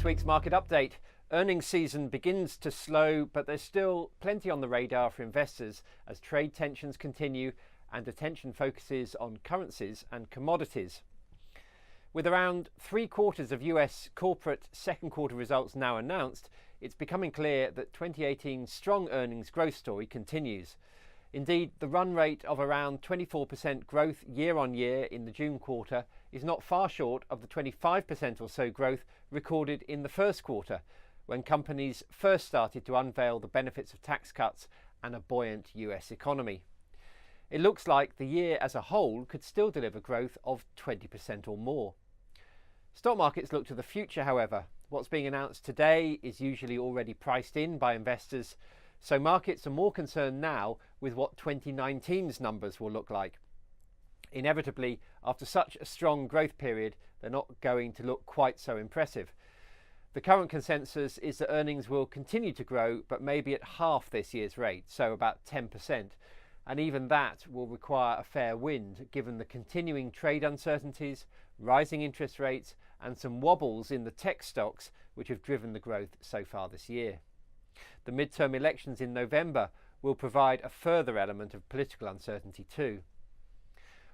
this week's market update. Earnings season begins to slow, but there's still plenty on the radar for investors as trade tensions continue and attention focuses on currencies and commodities. With around 3/4 of US corporate second quarter results now announced, it's becoming clear that 2018's strong earnings growth story continues. Indeed, the run rate of around 24% growth year on year in the June quarter is not far short of the 25% or so growth recorded in the first quarter, when companies first started to unveil the benefits of tax cuts and a buoyant US economy. It looks like the year as a whole could still deliver growth of 20% or more. Stock markets look to the future, however. What's being announced today is usually already priced in by investors, so markets are more concerned now with what 2019's numbers will look like. Inevitably, after such a strong growth period, they're not going to look quite so impressive. The current consensus is that earnings will continue to grow, but maybe at half this year's rate, so about 10%. And even that will require a fair wind, given the continuing trade uncertainties, rising interest rates, and some wobbles in the tech stocks which have driven the growth so far this year. The midterm elections in November will provide a further element of political uncertainty too.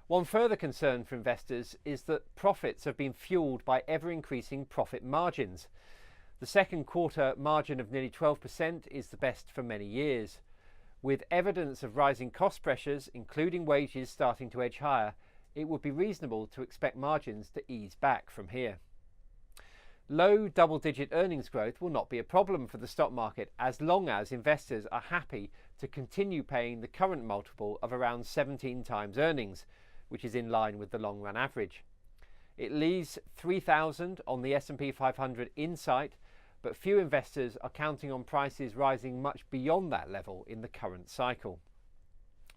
One further concern for investors is that profits have been fueled by ever-increasing profit margins. The second quarter margin of nearly 12% is the best for many years. With evidence of rising cost pressures, including wages starting to edge higher, it would be reasonable to expect margins to ease back from here. Low double-digit earnings growth will not be a problem for the stock market as long as investors are happy to continue paying the current multiple of around 17 times earnings, which is in line with the long-run average. It leaves 3,000 on the S&P 500 in sight, but few investors are counting on prices rising much beyond that level in the current cycle.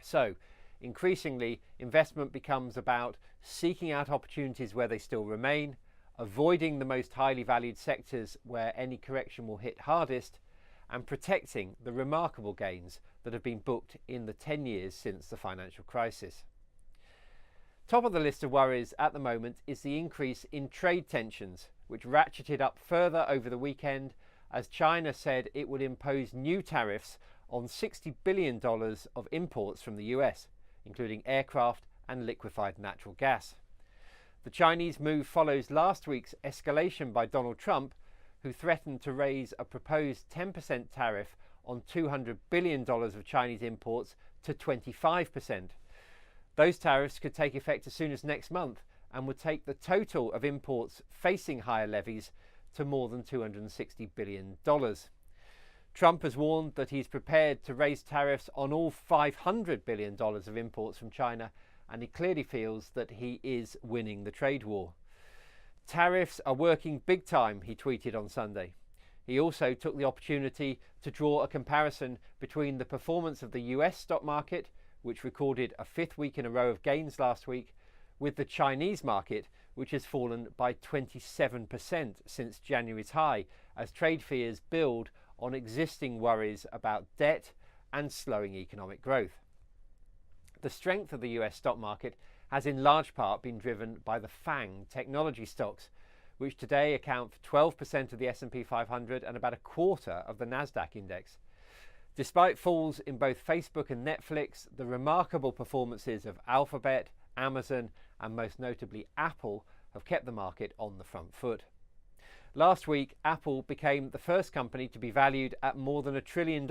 So, increasingly, investment becomes about seeking out opportunities where they still remain, avoiding the most highly valued sectors where any correction will hit hardest, and protecting the remarkable gains that have been booked in the 10 years since the financial crisis. Top of the list of worries at the moment is the increase in trade tensions, which ratcheted up further over the weekend as China said it would impose new tariffs on $60 billion of imports from the US, including aircraft and liquefied natural gas. The Chinese move follows last week's escalation by Donald Trump, who threatened to raise a proposed 10% tariff on $200 billion of Chinese imports to 25%. Those tariffs could take effect as soon as next month and would take the total of imports facing higher levies to more than $260 billion. Trump has warned that he's prepared to raise tariffs on all $500 billion of imports from China, and he clearly feels that he is winning the trade war. Tariffs are working big time, he tweeted on Sunday. He also took the opportunity to draw a comparison between the performance of the US stock market, which recorded a fifth week in a row of gains last week, with the Chinese market, which has fallen by 27% since January's high, as trade fears build on existing worries about debt and slowing economic growth. The strength of the US stock market has in large part been driven by the FANG technology stocks, which today account for 12% of the S&P 500 and about a quarter of the Nasdaq index. Despite falls in both Facebook and Netflix, the remarkable performances of Alphabet, Amazon, and most notably Apple have kept the market on the front foot. Last week, Apple became the first company to be valued at more than $1 trillion,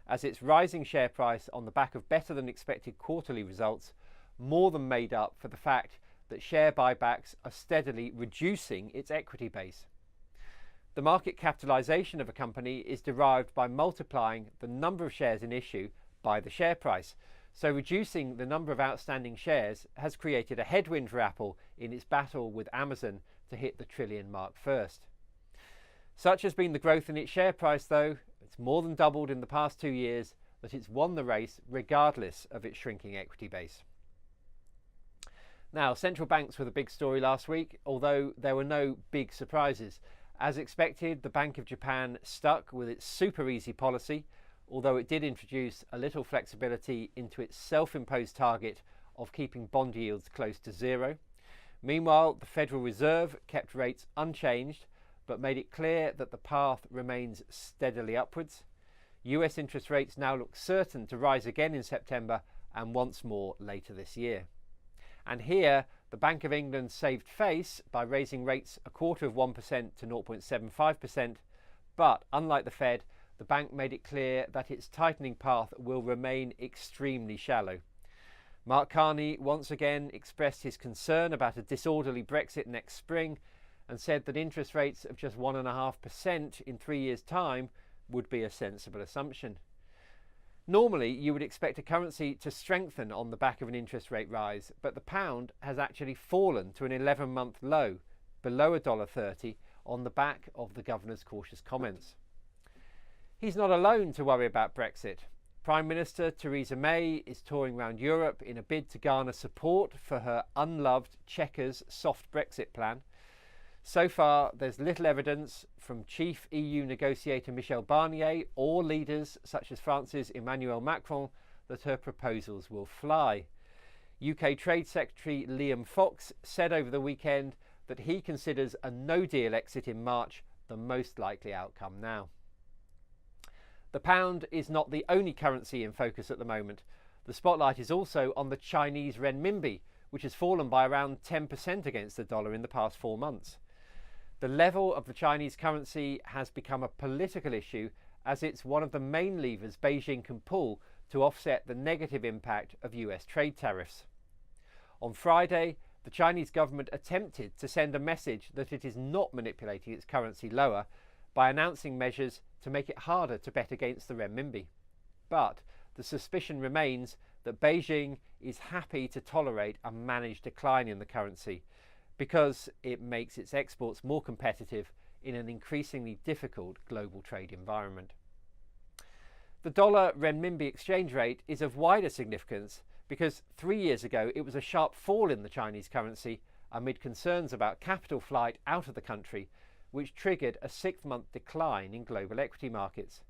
as its rising share price on the back of better than expected quarterly results more than made up for the fact that share buybacks are steadily reducing its equity base. The market capitalization of a company is derived by multiplying the number of shares in issue by the share price, so reducing the number of outstanding shares has created a headwind for Apple in its battle with Amazon to hit the trillion mark first. Such has been the growth in its share price, though, it's more than doubled in the past 2 years, that it's won the race regardless of its shrinking equity base. Now, central banks were the big story last week, although there were no big surprises. As expected, the Bank of Japan stuck with its super easy policy, although it did introduce a little flexibility into its self-imposed target of keeping bond yields close to zero. Meanwhile, the Federal Reserve kept rates unchanged, but made it clear that the path remains steadily upwards. US interest rates now look certain to rise again in September and once more later this year. And here, the Bank of England saved face by raising rates 0.25% to 0.75%, but unlike the Fed, the bank made it clear that its tightening path will remain extremely shallow. Mark Carney once again expressed his concern about a disorderly Brexit next spring and said that interest rates of just 1.5% in 3 years' time would be a sensible assumption. Normally, you would expect a currency to strengthen on the back of an interest rate rise, but the pound has actually fallen to an 11-month low, below $1.30, on the back of the governor's cautious comments. He's not alone to worry about Brexit. Prime Minister Theresa May is touring around Europe in a bid to garner support for her unloved Chequers soft Brexit plan. So far, there's little evidence from chief EU negotiator Michel Barnier or leaders such as France's Emmanuel Macron that her proposals will fly. UK Trade Secretary Liam Fox said over the weekend that he considers a no-deal exit in March the most likely outcome now. The pound is not the only currency in focus at the moment. The spotlight is also on the Chinese renminbi, which has fallen by around 10% against the dollar in the past 4 months. The level of the Chinese currency has become a political issue as it's one of the main levers Beijing can pull to offset the negative impact of US trade tariffs. On Friday, the Chinese government attempted to send a message that it is not manipulating its currency lower by announcing measures to make it harder to bet against the renminbi. But the suspicion remains that Beijing is happy to tolerate a managed decline in the currency because it makes its exports more competitive in an increasingly difficult global trade environment. The dollar-renminbi exchange rate is of wider significance because 3 years ago it was a sharp fall in the Chinese currency amid concerns about capital flight out of the country, which triggered a 6-month decline in global equity markets.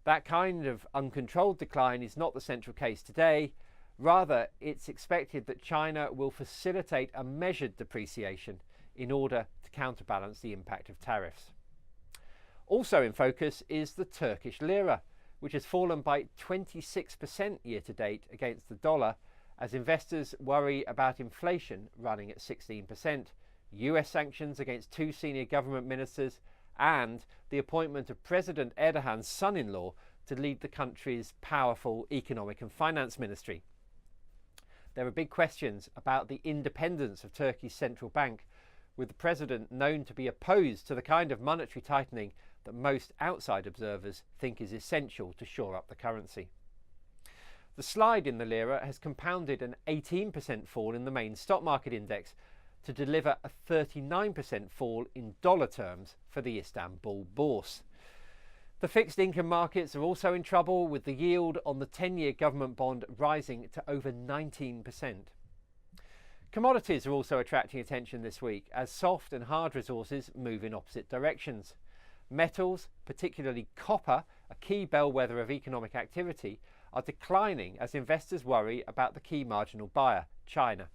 That kind of uncontrolled decline is not the central case today. Rather, it's expected that China will facilitate a measured depreciation in order to counterbalance the impact of tariffs. Also in focus is the Turkish lira, which has fallen by 26% year to date against the dollar as investors worry about inflation running at 16%, US sanctions against 2 senior government ministers, and the appointment of President Erdogan's son-in-law to lead the country's powerful economic and finance ministry. There are big questions about the independence of Turkey's central bank, with the president known to be opposed to the kind of monetary tightening that most outside observers think is essential to shore up the currency. The slide in the lira has compounded an 18% fall in the main stock market index to deliver a 39% fall in dollar terms for the Istanbul Bourse. The fixed income markets are also in trouble, with the yield on the 10-year government bond rising to over 19%. Commodities are also attracting attention this week as soft and hard resources move in opposite directions. Metals, particularly copper, a key bellwether of economic activity, are declining as investors worry about the key marginal buyer, China.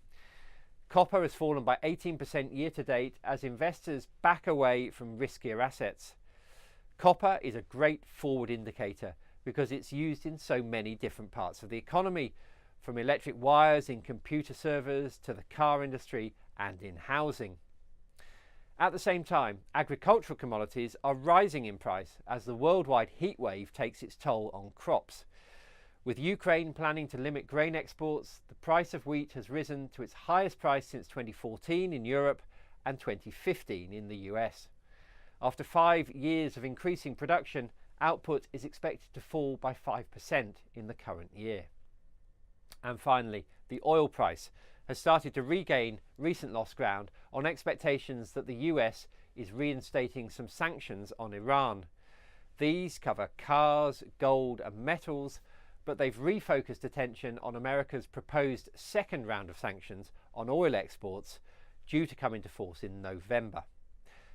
Copper has fallen by 18% year to date as investors back away from riskier assets. Copper is a great forward indicator because it's used in so many different parts of the economy, from electric wires in computer servers to the car industry and in housing. At the same time, agricultural commodities are rising in price as the worldwide heat wave takes its toll on crops. With Ukraine planning to limit grain exports, the price of wheat has risen to its highest price since 2014 in Europe and 2015 in the US. After 5 years of increasing production, output is expected to fall by 5% in the current year. And finally, the oil price has started to regain recent lost ground on expectations that the US is reinstating some sanctions on Iran. These cover cars, gold and metals, but they've refocused attention on America's proposed second round of sanctions on oil exports due to come into force in November.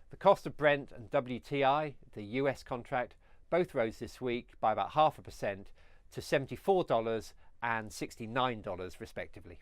The cost of Brent and WTI, the US contract, both rose this week by about 0.5% to $74 and $69 respectively.